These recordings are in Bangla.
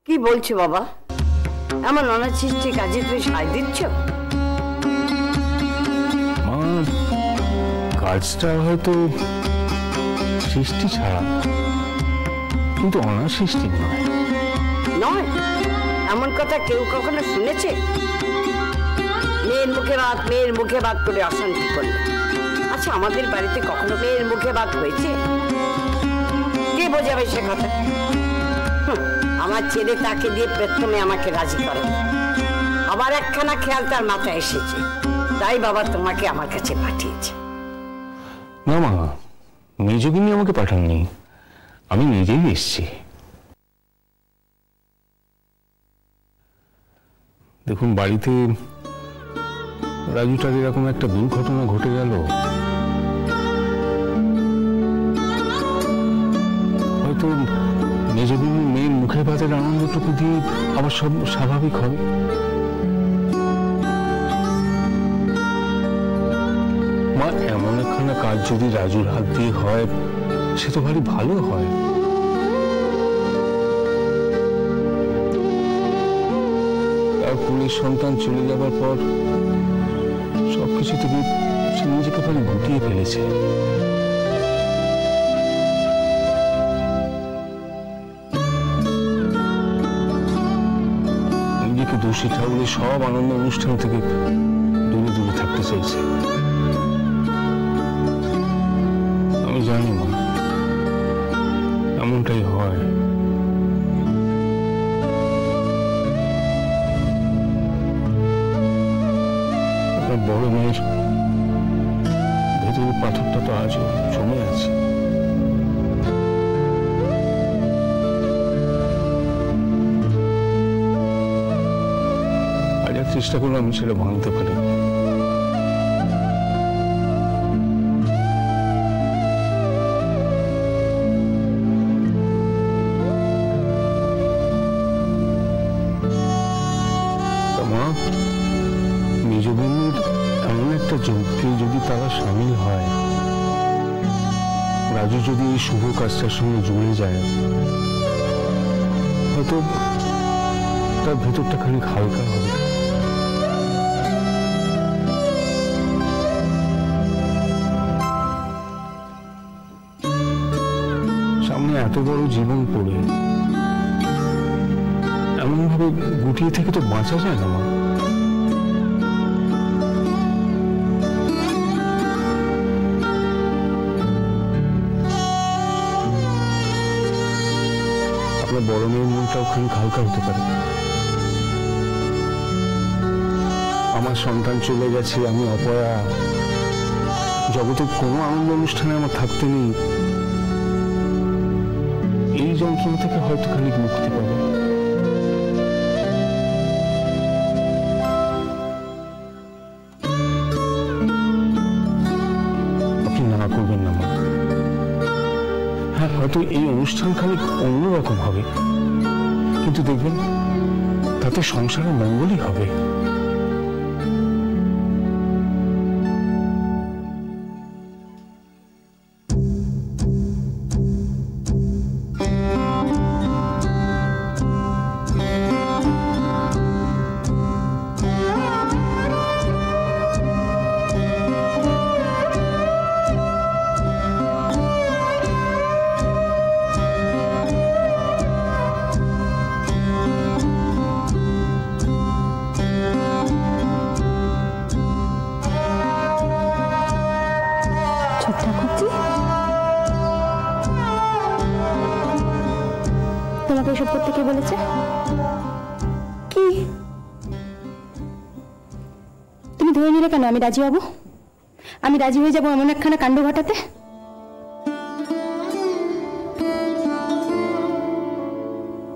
কি বলছো বাবা? আমার অনাচিষ্টি কাজে তুমি সায় দিচ্ছ? মা, কাজটা হয়তো সৃষ্টি ছাড়া, কিন্তু অনাসৃষ্টি নয়। নয়? এমন কথা কেউ কখনো শুনেছে? মেয়ের মুখে ভাত করে অশান্তি করলে। আচ্ছা, আমাদের বাড়িতে কখনো মেয়ের মুখে ভাত হয়েছে? কে বোঝাবে সে কথা? আমার ছেলে তাকে দিয়ে প্রথমে আমাকে রাজি করে, আবার একখানা খেয়াল তার মাথায় এসেছে, তাই বাবা তোমাকে আমার কাছে পাঠিয়েছে। না মা, মেজগিনি আমাকে পাঠাননি, আমি নিজেই এসেছি। দেখুন, বাড়িতে রাজুটার এরকম একটা দুর্ঘটনা ঘটে গেল, হয়তো মেজগিনি মেয়ের মুখে ভাতের আনন্দটুকু দিয়ে আবার সব স্বাভাবিক হবে। মা, এমন একখানা কাজ যদি রাজুর হাত দিয়ে হয়, সে তো ভারী ভালো হয়। তার কুলের সন্তান চলে যাবার পর সবকিছু থেকে সে নিজেকে ভারী গুটিয়ে ফেলেছে। নিজেকে দোষী ঠাকুরের সব আনন্দ অনুষ্ঠান থেকে দূরে দূরে থাকতে চাইছে। আমি জানি মা, এমনটাই হয়। আপনার বড় মেয়ের ভেতরের পাথরটা তো আজও জমে আছে। হাজার চেষ্টা করলে আমি সেটা ভাঙতে পারি। মেজবিনীর এমন একটা যৌক্তিক যদি তারা সামিল হয়, রাজু যদি এই শুভ কাজটার সঙ্গে জুড়ে যায়, হয়তো তার ভেতরটা খানিক হালকা হবে। সামনে এত বড় জীবন পড়ে এমন ভাবে গুটিয়ে থেকে তো বাঁচা যায় না মা। আপনার বড় মেয়ের মনটাও খানিক হালকা হতে পারে। আমার সন্তান চলে গেছে, আমি অপয়া, জগতে কোনো আনন্দ অনুষ্ঠানে আমার থাকতে নেই, এই যন্ত্রণা থেকে হয়তো খানিক মুক্তি পাবে। আপনি না করবেন না মা। হ্যাঁ, হয়তো এই অনুষ্ঠান খানিক অন্যরকম হবে, কিন্তু দেখবেন তাতে সংসারের মঙ্গলই হবে। তোমাকে এসব করতে কে বলেছে? কি তুমি ধরে নিলে কেন আমি রাজি হব? আমি রাজি হয়ে যাবো এমন একখানা কাণ্ড ঘটাতে?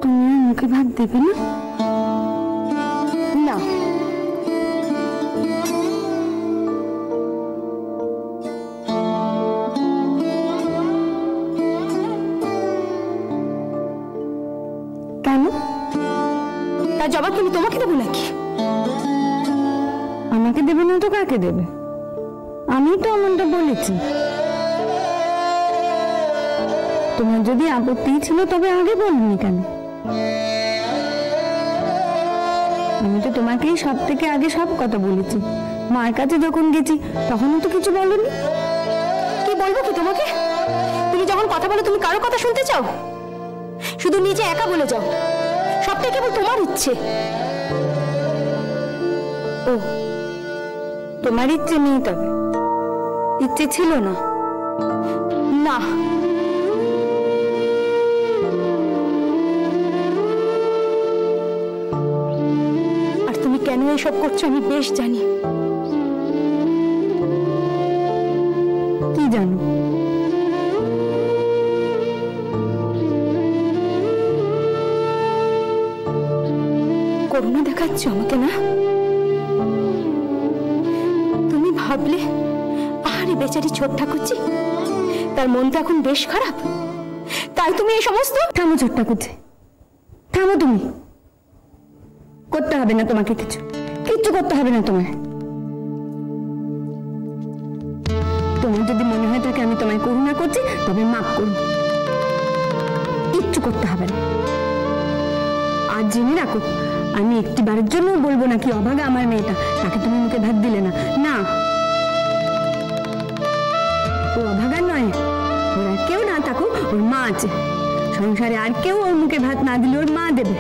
তুমি মুখে ভাত দেবে না? না, জবাব তুমি তোমাকে দেবো নাকি? আমাকে দেবে না তো কাকে দেবে? আমি তো এমনটা বলেছি। তোমার যদি আপত্তি ছিল তবে আগে বলনি কেন? আমি তো তোমাকেই সব থেকে আগে সব কথা বলেছি। মার কাছে যখন গেছি তখনও তো কিছু বলনি। কি বলবো কি তোমাকে? তুমি যখন কথা বলো তুমি কারো কথা শুনতে চাও? শুধু নিজে একা বলে যাও, সবটাই কেবল তোমার ইচ্ছে। ও, তোমার ইচ্ছে নেই? তবে ইচ্ছে ছিল না? না, আর তুমি কেন এসব করছো আমি বেশ জানি। কি জানো? করুণা দেখাচ্ছ আমাকে, না? তুমি ভাবলে আরে বেচারি ছোট ঠাকুরজি, তার মনটা এখন বেশ খারাপ, তাই তুমি এই সমস্ত। থামো ছোট ঠাকুরজি, থামো। তুমি করতে হবে না, তোমাকে কিচ্ছু করতে হবে না তোমায়। তোমার যদি মনে হয় থাকে আমি তোমায় করুণা করছি তবে মাফ করুন, কিচ্ছু করতে হবে না। আর জেনে রাখো, আমি একটিবারের জন্য বলবো না কি অভাগা আমার মেয়েটা, তাকে তুমি মুখে ভাত দিলে না। না, ও অভাগা নয়। ওর আর কেউ না থাকুক, ওর মা আছে সংসারে, আর কেউ ওর মুখে ভাত না দিলে ওর মা দেবে।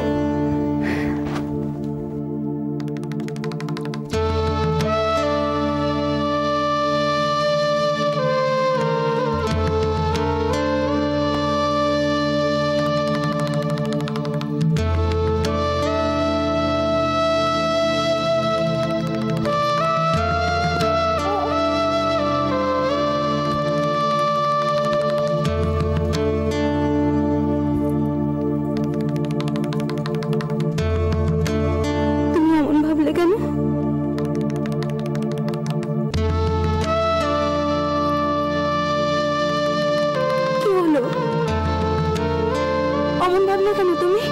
অমন ভাবলে কেন তুমি?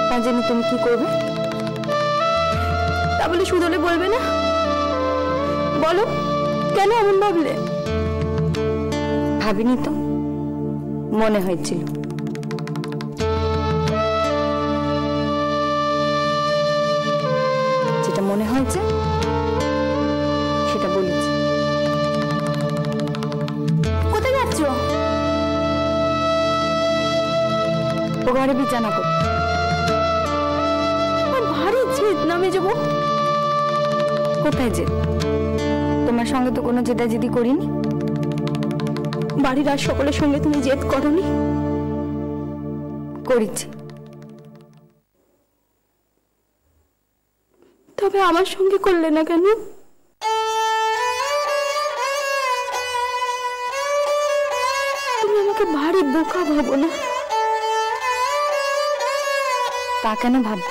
না জানি তুমি কি করবে, তা বলে শুধলে বলবে না। বলো কেন এমন ভাবলে? ভাবিনি তো, মনে হয়েছিল। যেটা মনে হয়েছে সেটা বলেছি। কোথায় যাচ্ছ? ও ঘরে বিছানা কর। ভারী জেদ নামে যাবো। কোথায় জেদ? তোমার সঙ্গে তো কোনো জেদাজেদি করিনি। বাড়ির আর সকলের সঙ্গে তুমি জেদ করনি? করেছি। তবে আমার সঙ্গে করলে না কেন? তুমি আমাকে ভারী বোকা ভাবো না? তা কেন ভাবো?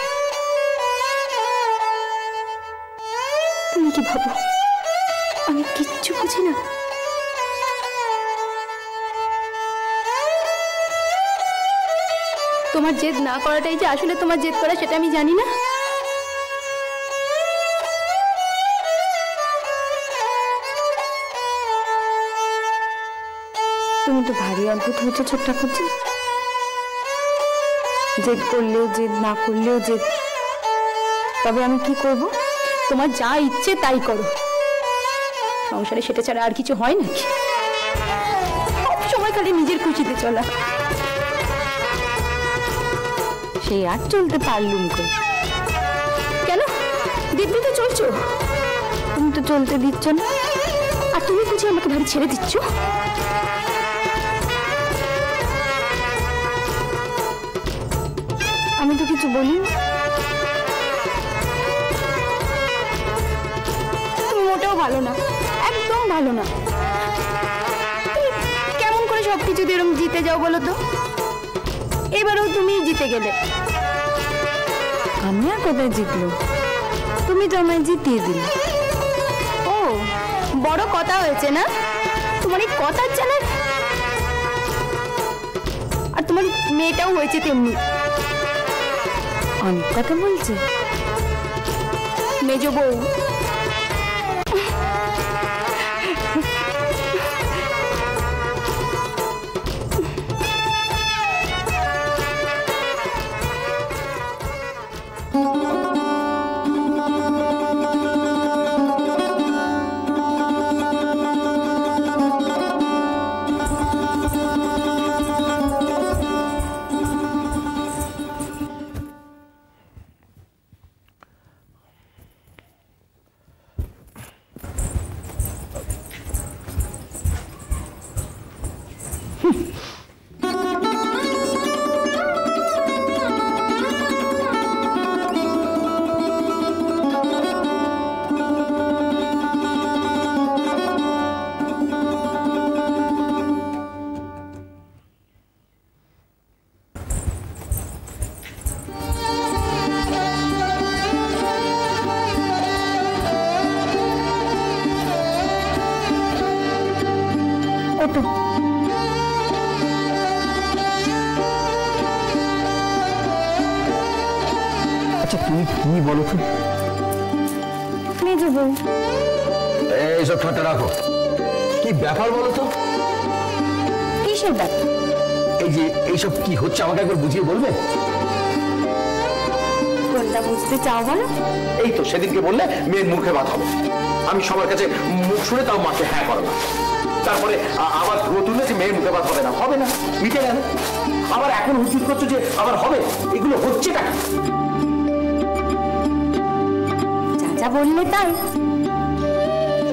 তুমি কি ভাবো আমি কিচ্ছু বুঝি না? তোমার জেদ না করাটাই যে আসলে তোমার জেদ করা সেটা আমি জানি না। তুমি তো ভারী অদ্ভুত হয়েছো ছোট্ট ঠাকুরজি। জেদ করলেও জেদ, না করলেও জেদ। তবে আমি কি করব? তোমার যা ইচ্ছে তাই করো। সংসারে সেটা ছাড়া আর কিছু হয় নাকি? সব সময় খালি নিজের খুশিতে চলা। সেই আর চলতে পারলুম কই? কেন দিব্যি তো চলছো? তুমি তো চলতে দিচ্ছ না, আর তুমি বুঝি আমাকে ভারী ছেড়ে দিচ্ছ? আমি তো কিছু বলি। তুমি মোটেও ভালো না, একদম ভালো না। কেমন করে সবকিছু দিয়ে এরকম জিতে যাও বলো তো? এবারেও তুমি জিতে গেলে। আমি আর কোথায় জিতলো? তুমি তো আমায় জিতিয়ে দিলে। ও বড় কথা হয়েছে না তোমার? এই কথার জানা। আর তোমার মেয়েটাও হয়েছে তেমনি। অনেক কথা বলছে মেজ বউ। আচ্ছা তুমি কি বলো তো? মেজো বউ। এইসব ঠাট্টা রাখো, কি ব্যাপার বলো তো? কিসের ব্যাপার? এই যে এইসব কি হচ্ছে আমাকে একবার বুঝিয়ে বলবে? কোনটা বুঝতে চাও বলো? এই তো সেদিনকে বললে মেয়ের মুখে ভাত হবে, আমি সবার কাছে মুখ শুনে তাও মাকে হ্যাঁ করলাম। তারপরে আবার ধুয়ো তুললে যে মেয়ের মুখে ভাত হবে না, মিটে গেল। আবার এখন হুজুর করছো যে আবার হবে, এগুলো হচ্ছে না। যা বললে তাই,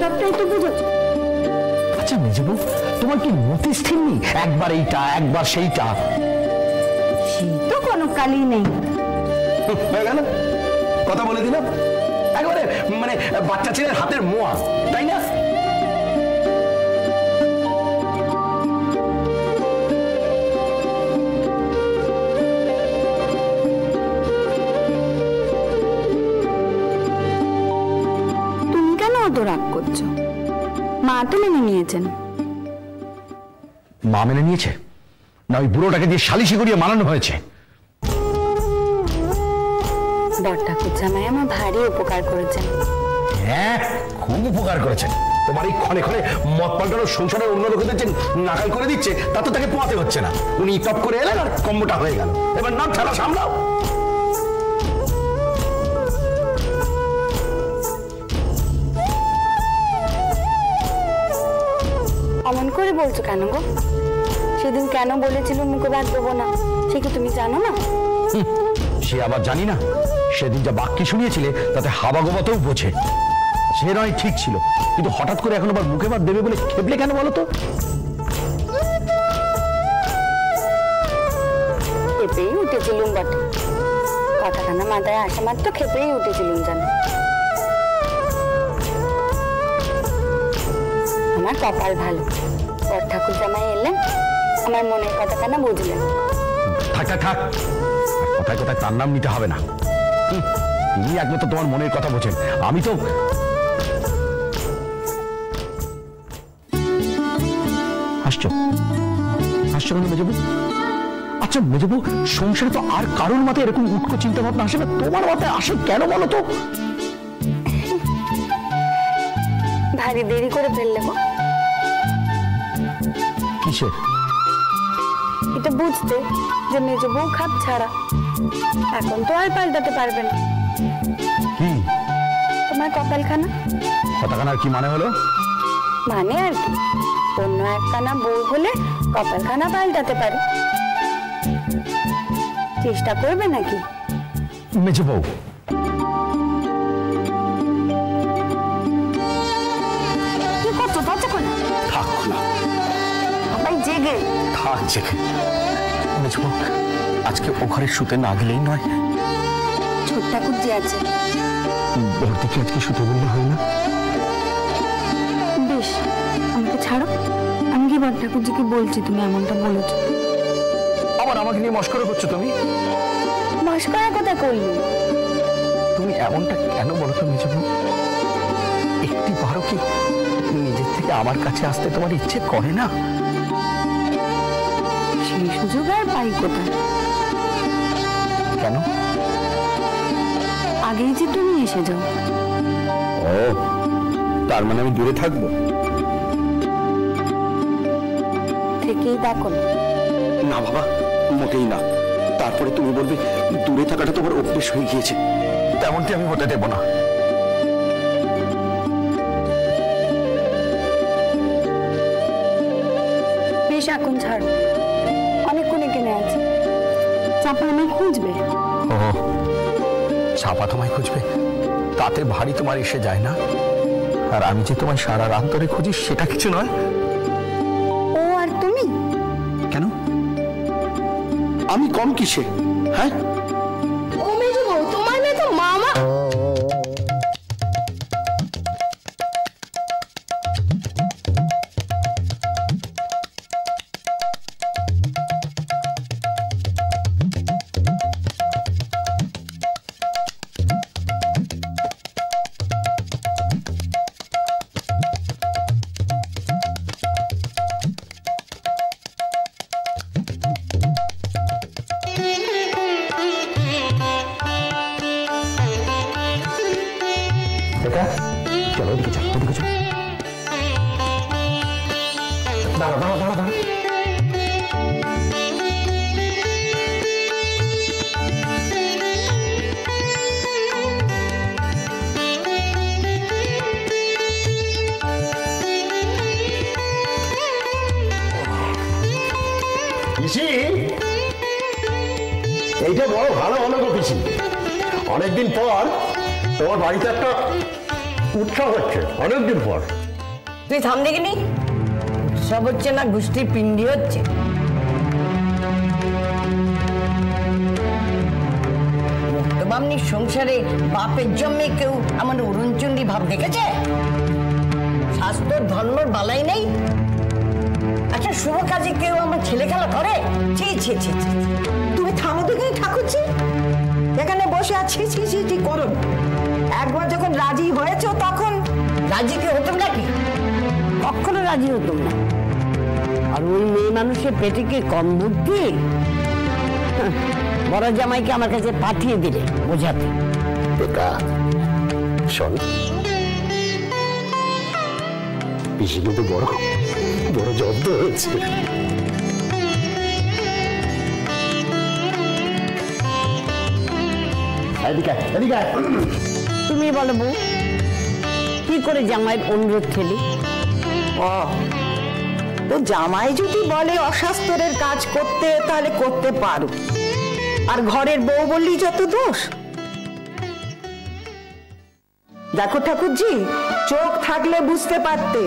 সবটাই তো বুঝো। আচ্ছা মেজবু, তোমার কি মতি স্থির নেই? একবার এইটা একবার সেইটা, সেই তো কোনো কালই নেই। হয়ে গেল, কথা বলে দিলাম একবারে, মানে বাচ্চা ছেলের হাতের মোয়া, তাই না? তুমি কেন অত রাগ করছো? মা তো মেনে নিয়েছেন। মা মেনে নিয়েছে না ওই বুড়োটাকে দিয়ে সালিশি করিয়ে মানানো হয়েছে? বড়ঠাকুর জামাই আমার ভারী উপকার করেছেন। হ্যাঁ, খুব উপকার করেছেন। তোমার এই ক্ষণে ক্ষণে মত পাল্টানোর সংসারের অন্য লোকেদের যে নাকাল করে দিচ্ছে তা তো তাকে পোয়াতে হচ্ছে না। উনি টপ করে এলেন আর কম্বটা হয়ে গেল। এবার নাম ছাড়া সামলাও। অমন করে বলছো কেন গো? সেদিন কেন বলেছিল মুখে ভাত দেবো না, সে কি তুমি জানো না? সে আবার জানি না? সেদিন যা বাক্যি শুনিয়েছিলে তাতে হাবা গোবাতেও বোঝে। সে নয় ঠিক ছিল, কিন্তু হঠাৎ করে এখন আবার মুখে ভাত দেবে বলে খেপলে কেন বলো তো? খেপেই উঠেছিলুম বটে, কথাখানা মাথায় আসা মাত্র খেপেই উঠেছিলুম জানো। আমার কপাল ভালো, বড়ঠাকুর জামাই এলেন, আমার মনের কথাখানা বুঝলেন। থাক থাক থাক, কথায় কথায় তার নাম নিতে হবে না। তিনি একমাত্র তোমার মনের কথা বোঝেন, আমি তো। হাসছো হাসছো কেন মেজবু? আচ্ছা মেজবু, সংসারে তো আর কারোর মাথায় এরকম উৎকো চিন্তা ভাবনা আসে না, তোমার মাথায় আসে কেন বলো তো? ভারী দেরি করে ফেললে গো। কিসের? এটা বুঝতে যে মেজ বউ খাপ ছাড়া, এখন তো আর পাল্টাতে পারবে না। কি তোমার কপালখানা। কথাখানার কি মানে হলো? মানে আর কি, অন্য একখানা বউ হলে কপালখানা পাল্টাতে পারে। চেষ্টা করবে নাকি? মেজে বউ, কি করছো? দরজা খোলা। থাক খোলা। সবাই জেগে। থাক জেগে। মেজে বউ, আজকে ও ঘরে শুতে না গেলেই নয়। ছোট ঠাকুর যে আছে, ওর দিকে আজকে শুতে বললে হয় না? বেশ, আমাকে ছাড়ো। আমি কি বড় ঠাকুরজিকে বলছি তুমি এমনটা বলেছো? আবার আমাকে নিয়ে মস্করা করছো তুমি? মস্করা কথা করলি? তুমি এমনটা কেন বলো তো মেজে বউ? একটি বারো কি নিজের থেকে আমার কাছে আসতে তোমার ইচ্ছে করে না? সেই সুযোগ আর পাই কোথায়? কেন? আগেই যে তুমি এসে যাও। ও, তার মানে আমি দূরে থাকবো? থেকেই দেখো না বাবা, মোটেই না। তারপরে তুমি বলবে দূরে থাকাটা তোমার অভ্যেস হয়ে গিয়েছে। তেমনটি আমি হতে দেব না। বেশ, এখন ছাড়ো, অনেকক্ষণ এখানে আছে। চাপা আমায় খুঁজবে। ও, ছাপা তোমায় খুঁজবে? তাতে ভারী তোমার এসে যায় না? আর আমি যে তোমায় সারা রাত ধরে খুঁজি সেটা কিছু নয়। ও আর তুমি আমি কম কিসে? হ্যাঁ, ও মেজো বউ, তোমার মেয়ে তো মামা। চলো ওদিকে চলো, ওদিকে চলো। দাঁড়া দাঁড়া দাঁড়া দাঁড়া। পিসি, এইটা বড় ভালো হলো গো পিসি। অনেকদিন পর তোমার বাড়িতে একটা উৎসব হচ্ছে, অনেকদিন পর। তুই থাম দেখিনি, সব হচ্ছে না গোষ্ঠীর পিণ্ডি হচ্ছে। মুক্তবামনির সংসারে বাপের জন্মে কেউ আমার অরুণচন্ডী ভাব দেখেছে? স্বাস্থ্য ধর্মর বালাই নেই। আচ্ছা, শুভ কাজে কেউ আমার ছেলে খেলা করে? ছি ছি ছি ছি। তুমি থামো দেখিনি ঠাকুরজি, এখানে বসে আছি ছি ছি ছি করো। একবার যখন রাজি হয়েছ তখন রাজি কি হতাম নাকি? কখনো রাজি হতাম না। আর ওই মেয়ে মানুষের পেটে কি কম বুদ্ধি? বড় জামাইকে আমার কাছে পাঠিয়ে দিলে বোঝাতে। শোন, পিসি কিন্তু বড় বড় জব্দ হয়েছে। তুমি বলো বউ, কি করে জামাইয়ের অনুরোধ খেলি? তো জামাই যদি বলে অস্বাস্থ্যের কাজ করতে, তাহলে করতে পারো। আর ঘরের বউ বললি যত দোষ। দেখো ঠাকুরজি, চোখ থাকলে বুঝতে পারতে।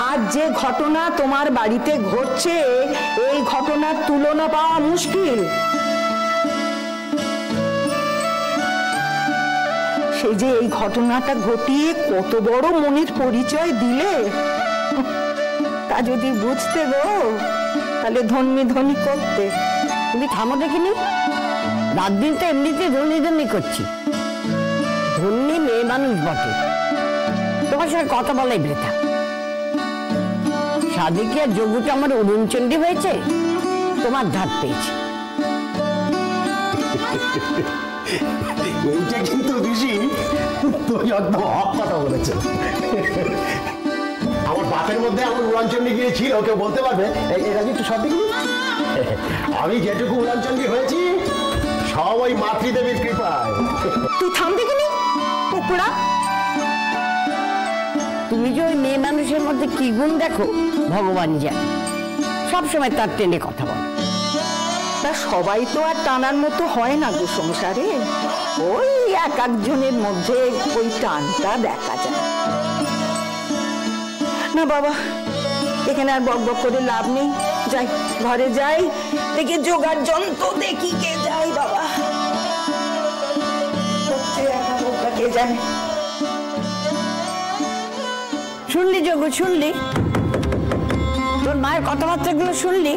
আজ যে ঘটনা তোমার বাড়িতে ঘটছে, এই ঘটনার তুলনা পাওয়া মুশকিল। সেই যে এই ঘটনাটা ঘটিয়ে কত বড় মনের পরিচয় দিলে, তা যদি বুঝতে গো, তাহলে ধন্যি ধনী করতে। তুমি থামো দেখিনি, রাত দিন তো এমনিতে ধনী ধনী করছি। ধন্যী মেয়ে মানুষ বটে, তোমার সঙ্গে কথা বলাই বৃথা। সাদিকে আর যোগ্যটা আমার অরুণচন্ডী হয়েছে, তোমার ধার পেয়েছে। এইটা কিন্তু বেশি তুমি একদম হক কথা বলেছো। আমার বাপের মধ্যে আমার উড়ানচন্ডী গিয়েছিল, কেউ বলতে পারবে? এরা একটু সব দিকে আমি যেটুকু উড়ানচন্ডী হয়েছি সব ওই মাতৃদেবীর কৃপায়। তুই থাম দেখিনি কুকুরা। তুমি যে ওই মেয়ে মানুষের মধ্যে কি গুণ দেখো ভগবান জানে। সবসময় তার টেনে কথা বলো। তা সবাই তো আর টানার মতো হয় না গো সংসারে। ওই এক একজনের মধ্যে ওই টানটা দেখা যায় না। বাবা, এখানে আর বক বক করে লাভ নেই। যাই, ঘরে যাই, দেখি জোগাড় যন্ত্র দেখি কে যাই। বাবা, কে জানে। শুনলি যোগ্য, শুনলি তোর মায়ের কথাবার্তাগুলো শুনলি?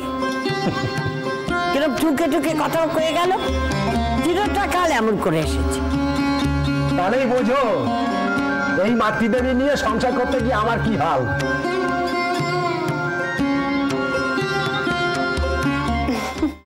কিরকম ঠুকে ঠুকে কথা কয়ে গেল। চিরটা কাল এমন করে এসেছে। তাহলেই বোঝো এই মাতৃদেবী নিয়ে সংসার করতে গিয়ে আমার কি হাল।